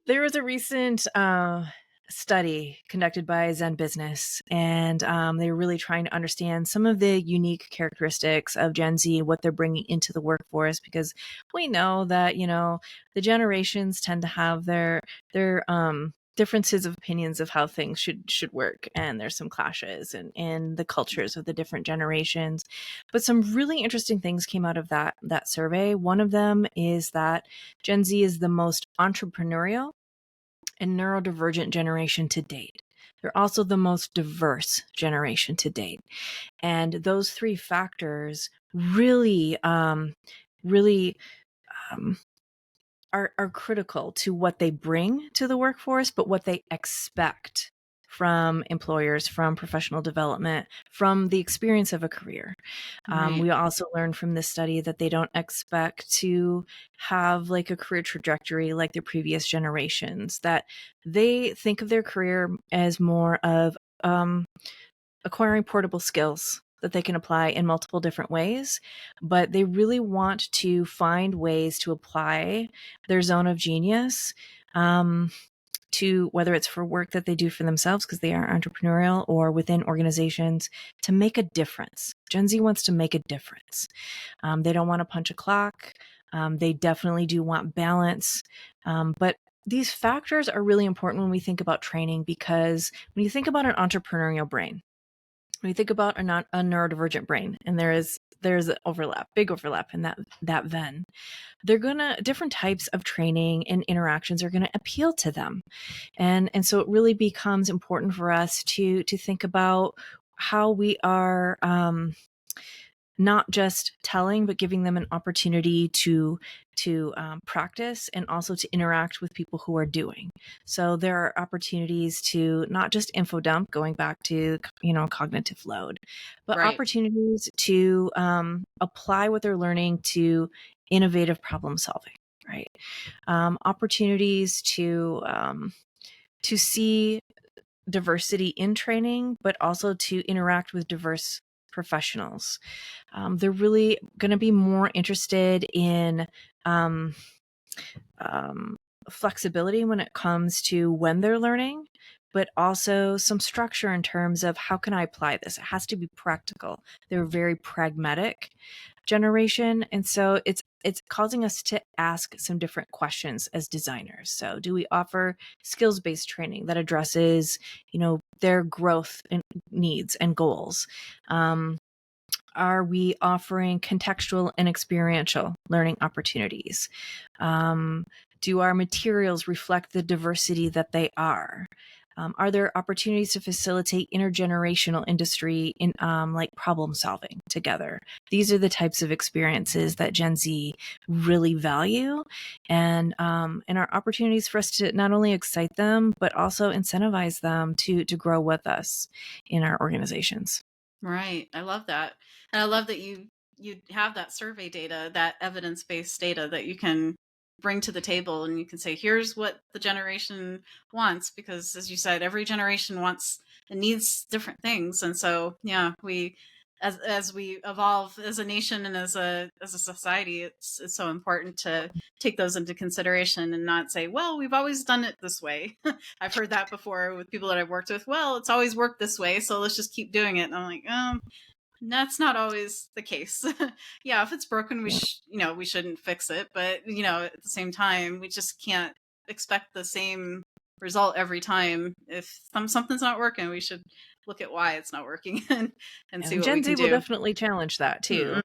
There was a recent study conducted by Zen Business, and they were really trying to understand some of the unique characteristics of Gen Z, what they're bringing into the workforce, because we know that, the generations tend to have their differences of opinions of how things should work, and there's some clashes in the cultures of the different generations. But some really interesting things came out of that survey. One of them is that Gen Z is the most entrepreneurial and neurodivergent generation to date. They're also the most diverse generation to date. And those three factors really are critical to what they bring to the workforce, but what they expect from employers, from professional development, from the experience of a career. Right. We also learned from this study that they don't expect to have like a career trajectory like their previous generations, that they think of their career as more of acquiring portable skills that they can apply in multiple different ways, but they really want to find ways to apply their zone of genius, to whether it's for work that they do for themselves because they are entrepreneurial, or within organizations to make a difference. Gen Z wants to make a difference. They don't want to punch a clock. They definitely do want balance. But these factors are really important when we think about training, because when you think about an entrepreneurial brain, when you think about a neurodivergent brain, and there's an overlap, big overlap in that Venn, different types of training and interactions are gonna appeal to them. And so it really becomes important for us to think about how we are not just telling, but giving them an opportunity to practice, and also to interact with people who are doing. So there are opportunities to not just info dump, going back to cognitive load, but Right. opportunities to apply what they're learning to innovative problem solving. Right. Opportunities to see diversity in training, but also to interact with diverse professionals. They're really going to be more interested in flexibility when it comes to when they're learning, but also some structure in terms of how can I apply this? It has to be practical. They're a very pragmatic generation, and so it's causing us to ask some different questions as designers. So do we offer skills-based training that addresses their growth and needs and goals? Are we offering contextual and experiential learning opportunities? Do our materials reflect the diversity that they are? Are there opportunities to facilitate intergenerational industry in like problem solving together? These are the types of experiences that Gen Z really value, and are opportunities for us to not only excite them, but also incentivize them to grow with us in our organizations. Right. I love that. And I love that you have that survey data, that evidence-based data that you can bring to the table, and you can say, here's what the generation wants, because as you said, every generation wants and needs different things. And so, yeah, we as we evolve as a nation and as a society, it's so important to take those into consideration and not say, well, we've always done it this way. I've heard that before with people that I've worked with. Well, it's always worked this way, so let's just keep doing it. And I'm like, that's not always the case. Yeah, if it's broken, we shouldn't fix it. But at the same time, we just can't expect the same result every time. If something's not working, we should look at why it's not working and see And what we Gen can Z will do. definitely challenge that Mm, too.